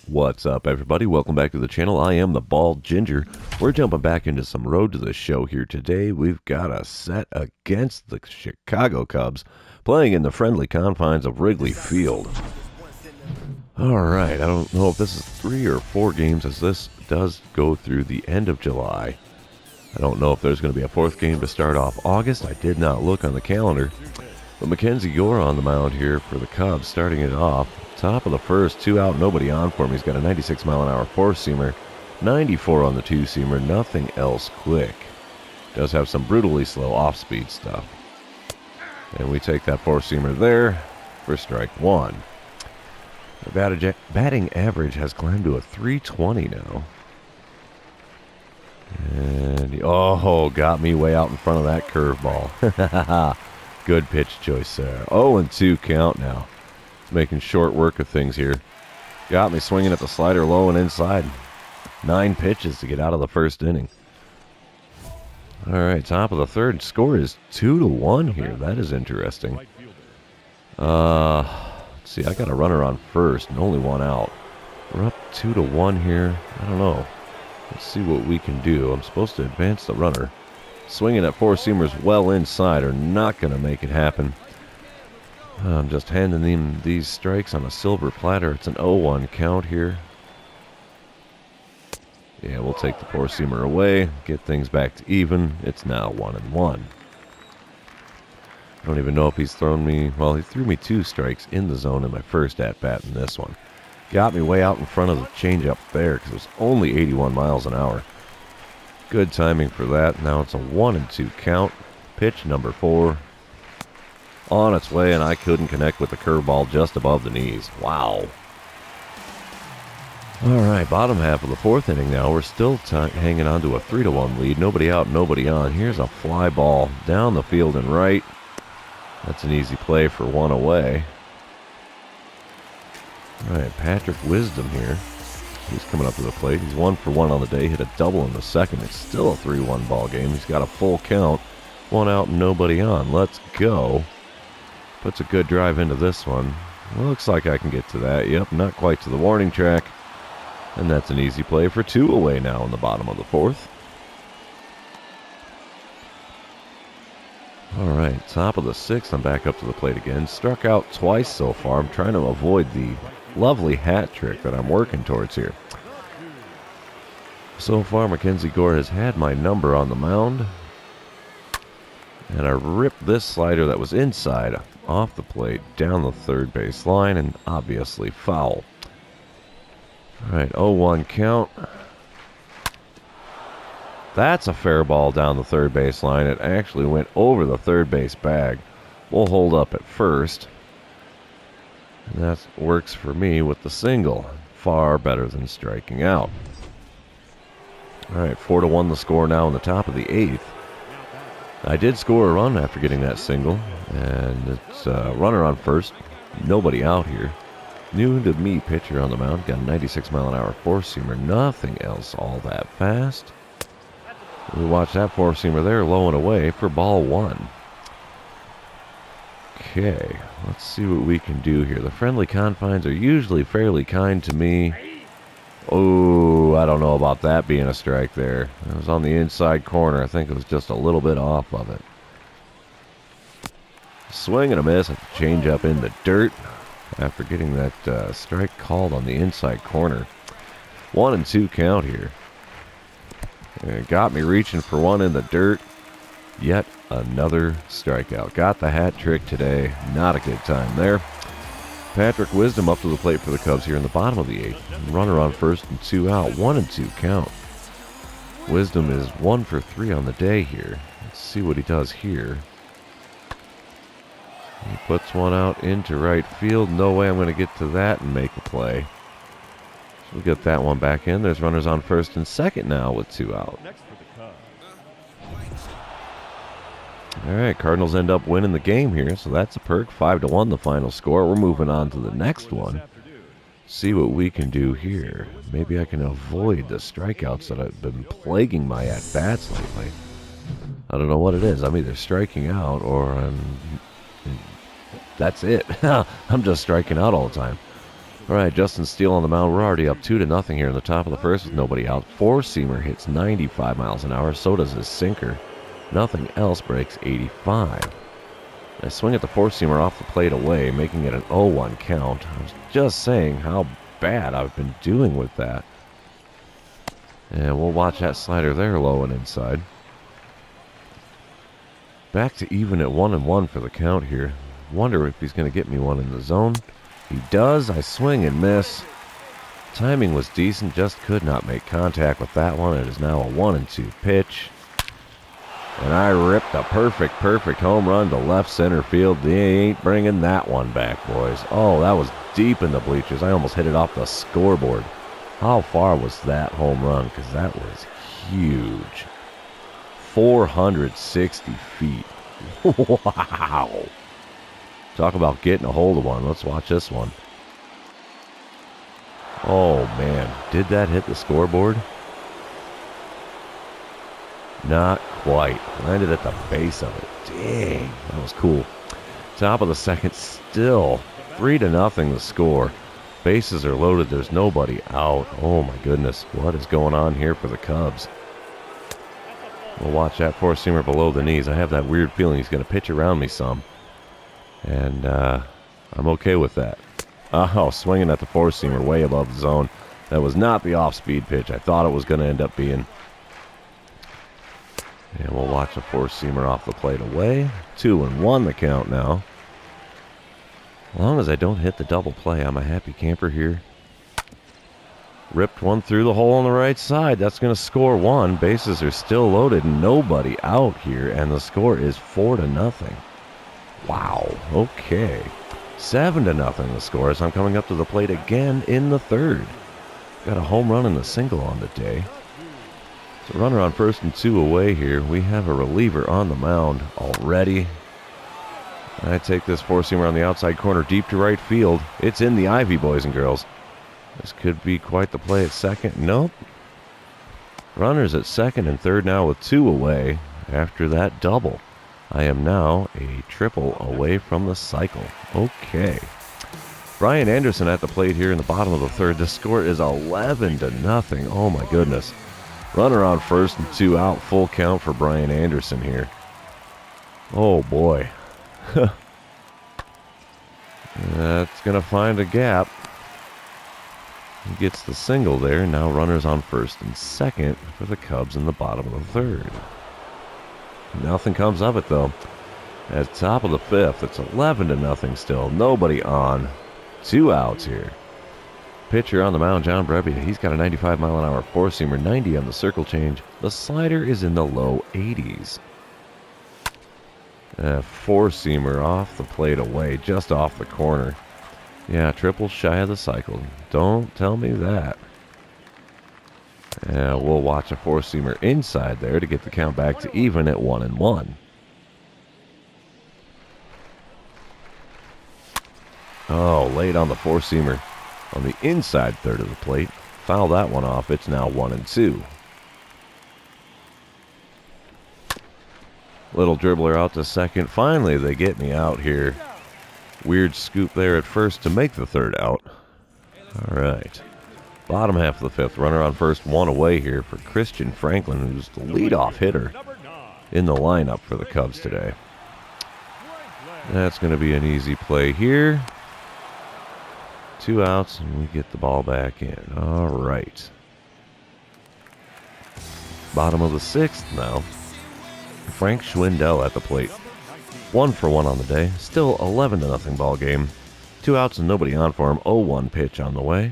What's up, everybody? Welcome back to the channel. I am the Bald Ginger. We're jumping back into some Road to the Show here today. We've got a set against the Chicago Cubs, playing in the friendly confines of Wrigley Field. Alright, I don't know if this is 3 or 4 games, as this does go through the end of July. I don't know if there's going to be a 4th game to start off August. I did not look on the calendar. But Mackenzie Gore on the mound here for the Cubs, starting it off. Top of the first, 2 out, nobody on for him. He's got a 96-mile-an-hour four-seamer, 94 on the two-seamer, nothing else quick. Does have some brutally slow off-speed stuff. And we take that four-seamer there for strike one. The batting average has climbed to a 320 now. And, oh, got me way out in front of that curveball. Good pitch choice there. 0-2 count now. Making short work of things here. Got me swinging at the slider low and inside. 9 pitches to get out of the first inning. All right, top of the third. Score is 2-1 here. That is interesting. Let's see, I got a runner on first and only 1 out. We're up 2-1 here. I don't know. Let's see what we can do. I'm supposed to advance the runner. Swinging at four-seamers well inside are not going to make it happen. I'm just handing them these strikes on a silver platter. It's an 0-1 count here. Yeah, we'll take the four-seamer away, get things back to even. It's now 1-1. I don't even know if he's thrown me... Well, he threw me 2 strikes in the zone in my first at-bat in this one. Got me way out in front of the changeup there because it was only 81 miles an hour. Good timing for that. Now it's a 1-2 count. Pitch number 4. On its way, and I couldn't connect with the curveball just above the knees. Wow. All right, bottom half of the 4th inning now. We're still hanging on to a 3-1 lead. Nobody out, nobody on. Here's a fly ball down the field and right. That's an easy play for 1 away. All right, Patrick Wisdom here. He's coming up to the plate. He's 1 for 1 on the day. Hit a double in the second. It's still a 3-1 ball game. He's got a full count. 1 out and nobody on. Let's go. Puts a good drive into this one. Well, looks like I can get to that. Yep, not quite to the warning track. And that's an easy play for 2 away now in the bottom of the 4th. All right, top of the 6th. I'm back up to the plate again. Struck out twice so far. I'm trying to avoid the lovely hat trick that I'm working towards here. So far, Mackenzie Gore has had my number on the mound. And I ripped this slider that was inside off the plate down the third base line, and obviously foul. All right, 0-1 count. That's a fair ball down the third base line. It actually went over the third base bag. We'll hold up at first. And that works for me with the single. Far better than striking out. All right, 4-1 the score now in the top of the 8th. I did score a run after getting that single, and it's a runner on first. Nobody out here. New to me pitcher on the mound. Got a 96-mile-an-hour four-seamer. Nothing else all that fast. We watch that four-seamer there low and away for ball 1. Okay, let's see what we can do here. The friendly confines are usually fairly kind to me. Oh, I don't know about that being a strike there. It was on the inside corner. I think it was just a little bit off of it. Swing and a miss. Change up in the dirt after getting that strike called on the inside corner. 1-2 count here. It got me reaching for 1 in the dirt. Yet another strikeout. Got the hat trick today. Not a good time there. Patrick Wisdom up to the plate for the Cubs here in the bottom of the 8th. Runner on first and 2 out. 1-2 count. Wisdom is 1 for 3 on the day here. Let's see what he does here. He puts 1 out into right field. No way I'm going to get to that and make a play. So we'll get that one back in. There's runners on first and second now with 2 out. All right, Cardinals end up winning the game here, so that's a perk. 5-1 the final score. We're moving on to the next one. See what we can do here. Maybe I can avoid the strikeouts that have been plaguing my at-bats lately. I don't know what it is. I'm either striking out or that's it. I'm just striking out all the time. All right, Justin Steele on the mound. We're already up 2-0 here in the top of the first with nobody out. Four-seamer hits 95 miles an hour. So does his sinker. Nothing else breaks 85. I swing at the four-seamer off the plate away, making it an 0-1 count. I was just saying how bad I've been doing with that. And we'll watch that slider there low and inside. Back to even at 1-1 for the count here. Wonder if he's going to get me one in the zone. He does. I swing and miss. Timing was decent, just could not make contact with that one. It is now a 1-2 pitch. And I ripped a perfect home run to left center field. They ain't bringing that one back, boys. Oh, that was deep in the bleachers. I almost hit it off the scoreboard. How far was that home run? Because that was huge. 460 feet. Wow. Talk about getting a hold of one. Let's watch this one. Oh, man. Did that hit the scoreboard? Not quite. Landed at the base of it. Dang. That was cool. Top of the second. Still 3-0 the score. Bases are loaded. There's nobody out. Oh, my goodness. What is going on here for the Cubs? We'll watch that four-seamer below the knees. I have that weird feeling he's going to pitch around me some. And I'm okay with that. Oh, swinging at the four-seamer way above the zone. That was not the off-speed pitch I thought it was going to end up being. And we'll watch a four-seamer off the plate away. 2-1 the count now. As long as I don't hit the double play, I'm a happy camper here. Ripped one through the hole on the right side. That's going to score one. Bases are still loaded. Nobody out here. And the score is 4-0. Wow. Okay. 7-0 the score as I'm coming up to the plate again in the third. Got a home run and a single on the day. So runner on first and 2 away here. We have a reliever on the mound already. I take this four-seamer on the outside corner deep to right field. It's in the ivy, boys and girls. This could be quite the play at second. Nope. Runners at second and third now with 2 away after that double. I am now a triple away from the cycle. Okay. Brian Anderson at the plate here in the bottom of the third. The score is 11-0. Oh my goodness. Runner on first and 2 out. Full count for Brian Anderson here. Oh boy. That's going to find a gap. He gets the single there. Now runners on first and second for the Cubs in the bottom of the third. Nothing comes of it, though. At top of the fifth, it's 11-0 still. Nobody on. 2 outs here. Pitcher on the mound, John Brebbia. He's got a 95-mile-an-hour four-seamer, 90 on the circle change. The slider is in the low 80s. Four-seamer off the plate away, just off the corner. Yeah, triple shy of the cycle. Don't tell me that. We'll watch a four-seamer inside there to get the count back to even at 1-1. Oh, late on the four-seamer on the inside third of the plate. Foul that one off. It's now 1-2. Little dribbler out to second. Finally, they get me out here. Weird scoop there at first to make the third out. All right. Bottom half of the fifth. Runner on first, 1 away here for Christian Franklin, who's the leadoff hitter in the lineup for the Cubs today. That's going to be an easy play here. 2 outs, and we get the ball back in. All right. Bottom of the sixth now. Frank Schwindel at the plate. 1 for 1 on the day. Still 11-0 ball game. 2 outs and nobody on for him. 0-1 pitch on the way.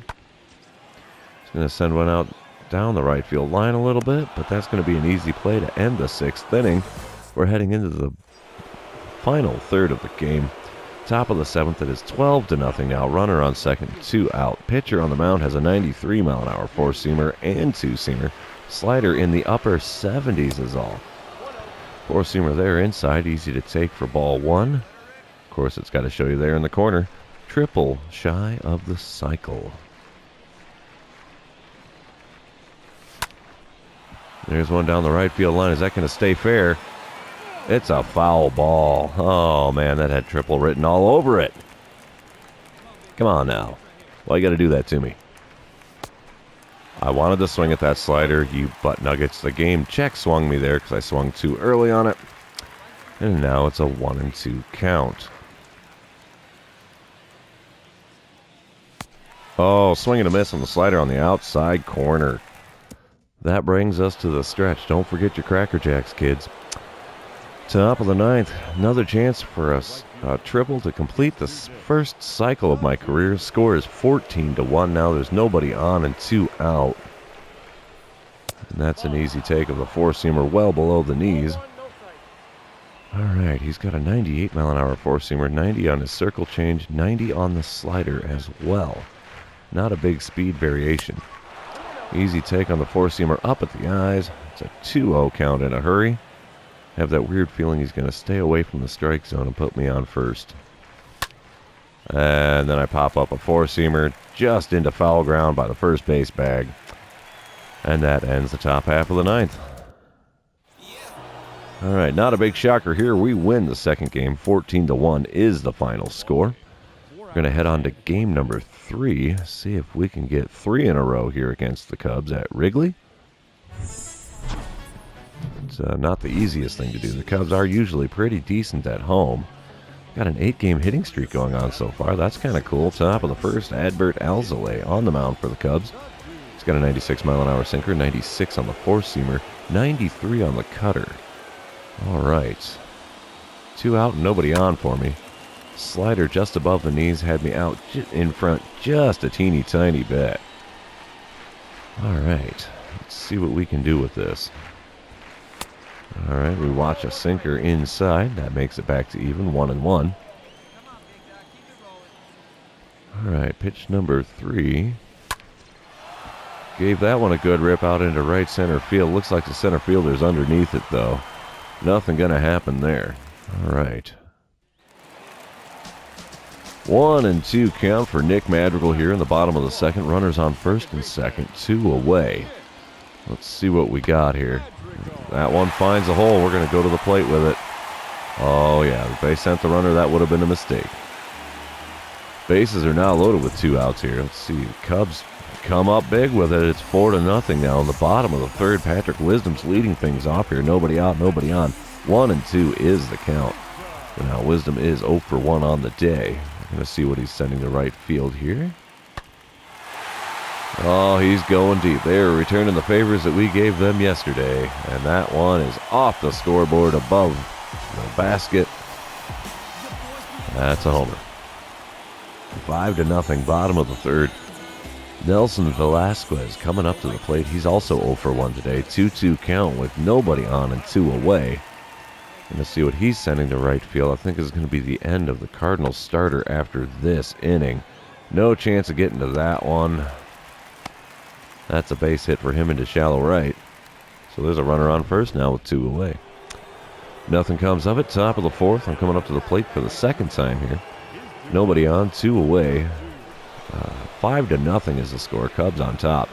He's going to send one out down the right field line a little bit, but that's going to be an easy play to end the sixth inning. We're heading into the final third of the game. Top of the seventh, it is 12-0 now. Runner on second, 2 out. Pitcher on the mound has a 93-mile-an-hour four-seamer and two-seamer. Slider in the upper 70s is all. Four-seamer there inside, easy to take for ball 1. Of course, it's got to show you there in the corner. Triple shy of the cycle. There's one down the right field line. Is that going to stay fair? It's a foul ball. Oh, man, that had triple written all over it. Come on now. Why you got to do that to me? I wanted to swing at that slider, you butt nuggets. The game check swung me there because I swung too early on it. And now it's a 1-2 count. Oh, swing and a miss on the slider on the outside corner. That brings us to the stretch. Don't forget your Cracker Jacks, kids. Top of the ninth. Another chance for us. A triple to complete the first cycle of my career. Score is 14-1. Now there's nobody on and 2 out. And that's an easy take of the four-seamer well below the knees. All right, he's got a 98-mile-an-hour four-seamer, 90 on his circle change, 90 on the slider as well. Not a big speed variation. Easy take on the four-seamer up at the eyes. It's a 2-0 count in a hurry. I have that weird feeling he's going to stay away from the strike zone and put me on first. And then I pop up a four-seamer just into foul ground by the first base bag. And that ends the top half of the ninth. All right, not a big shocker here. We win the second game. 14-1 is the final score. We're going to head on to game number 3. See if we can get 3 in a row here against the Cubs at Wrigley. It's not the easiest thing to do. The Cubs are usually pretty decent at home. Got an 8-game hitting streak going on so far. That's kind of cool. Top of the first, Adbert Alzolay on the mound for the Cubs. He's got a 96-mile-an-hour sinker, 96 on the four-seamer, 93 on the cutter. All right. 2 out and nobody on for me. Slider just above the knees had me out in front just a teeny tiny bit. All right. Let's see what we can do with this. All right, we watch a sinker inside. That makes it back to even, 1-1. All right, pitch number 3. Gave that one a good rip out into right center field. Looks like the center fielder's underneath it, though. Nothing going to happen there. All right. 1-2 count for Nick Madrigal here in the bottom of the second. Runners on first and second, 2 away. Let's see what we got here. That one finds a hole. We're going to go to the plate with it. Oh, yeah. If they sent the runner, that would have been a mistake. Bases are now loaded with 2 outs here. Let's see. Cubs come up big with it. It's 4-0 now in the bottom of the third. Patrick Wisdom's leading things off here. Nobody out, nobody on. 1-2 is the count. So now Wisdom is 0 for 1 on the day. We're going to see what he's sending to right field here. Oh, he's going deep. They are returning the favors that we gave them yesterday. And that one is off the scoreboard above the basket. That's a homer. 5-0, bottom of the third. Nelson Velasquez coming up to the plate. He's also 0 for 1 today. 2-2 count with nobody on and 2 away. Going to see what he's sending to right field. I think is going to be the end of the Cardinals starter after this inning. No chance of getting to that one. That's a base hit for him into shallow right. So there's a runner on first now with 2 away. Nothing comes of it. Top of the fourth. I'm coming up to the plate for the second time here. Nobody on, 2 away. 5-0 is the score. Cubs on top.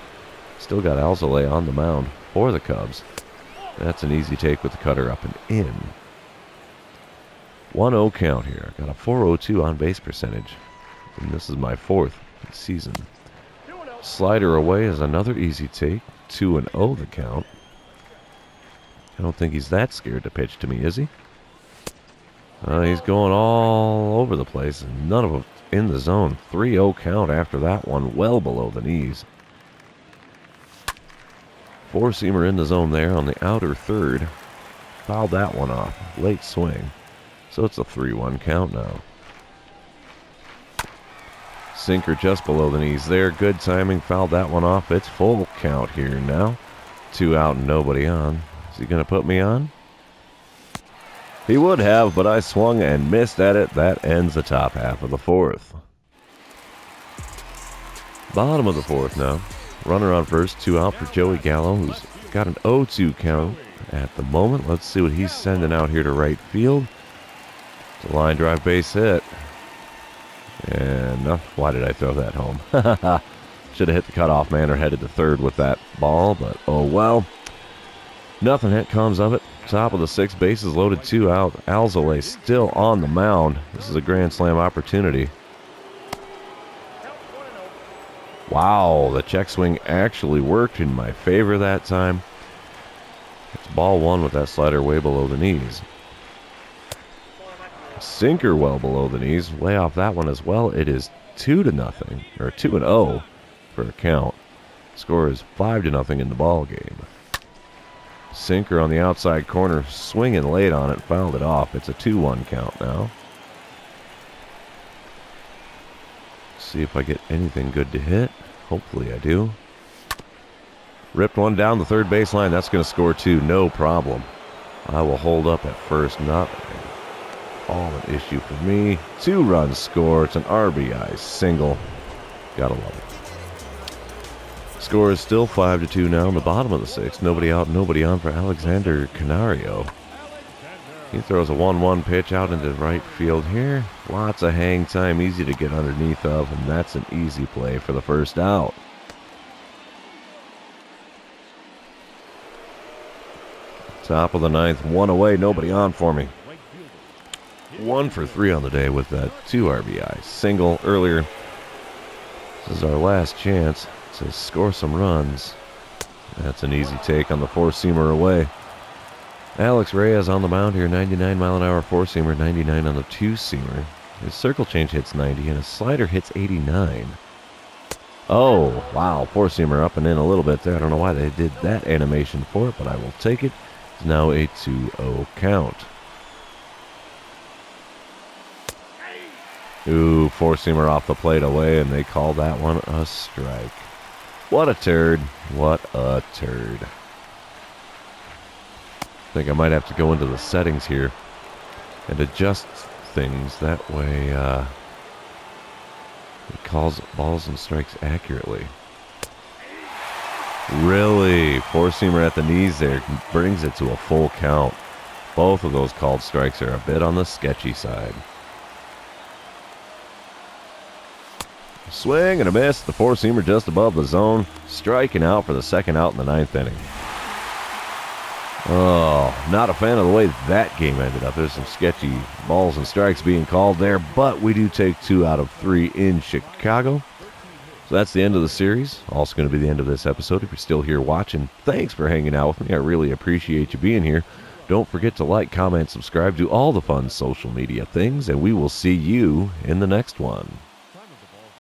Still got Alzolay on the mound for the Cubs. That's an easy take with the cutter up and in. 1-0 count here. Got a 402 on base percentage. And this is my 4th season. Slider away is another easy take. 2-0 the count. I don't think he's that scared to pitch to me, is he? He's going all over the place, and none of them in the zone. 3-0 count after that one, well below the knees. Four-seamer in the zone there on the outer third. Fouled that one off. Late swing. So it's a 3-1 count now. Sinker just below the knees there. Good timing. Fouled that one off. It's full count here now. 2 out and nobody on. Is he going to put me on? He would have, but I swung and missed at it. That ends the top half of the fourth. Bottom of the fourth now. Runner on first, 2 out for Joey Gallo, who's got an 0-2 count at the moment. Let's see what he's sending out here to right field. It's a line drive base hit. And why did I throw that home? Should have hit the cutoff man or headed to third with that ball, but oh well. Nothing comes of it. Top of the sixth, bases loaded, 2 out. Alzolay still on the mound. This is a grand slam opportunity. Wow, the check swing actually worked in my favor that time. It's ball one with that slider way below the knees. Sinker well below the knees, way off that one as well. It is 2-0, or 2-0 for a count. Score is 5-0 in the ball game. Sinker on the outside corner, swinging late on it, fouled it off. It's a 2-1 count now. See if I get anything good to hit. Hopefully I do. Ripped one down the third baseline. That's going to score 2, no problem. I will hold up at first, not all an issue for me. 2 runs score. It's an RBI single. Gotta love it. Score is still 5-2 now in the bottom of the 6th. Nobody out, nobody on for Alexander Canario. He throws a 1-1 pitch out into right field here. Lots of hang time, easy to get underneath of, and that's an easy play for the first out. Top of the 9th, 1 away, nobody on for me. 1 for 3 on the day with that 2 RBI single earlier. This is our last chance to score some runs. That's an easy take on the 4-seamer away. Alex Reyes on the mound here, 99-mile-an-hour 4-seamer, 99 on the 2-seamer. His circle change hits 90 and his slider hits 89. Oh, wow, 4-seamer up and in a little bit there. I don't know why they did that animation for it, but I will take it. It's now a 2-0 count. Ooh, 4-seamer off the plate away, and they call that one a strike. What a turd. What a turd. I think I might have to go into the settings here and adjust things. That way it calls balls and strikes accurately. Really? 4-seamer at the knees there brings it to a full count. Both of those called strikes are a bit on the sketchy side. Swing and a miss. The 4-seamer just above the zone. Striking out for the second out in the 9th inning. Oh, not a fan of the way that game ended up. There's some sketchy balls and strikes being called there, but we do take 2 out of 3 in Chicago. So that's the end of the series. Also going to be the end of this episode. If you're still here watching, thanks for hanging out with me. I really appreciate you being here. Don't forget to like, comment, subscribe, do all the fun social media things, and we will see you in the next one.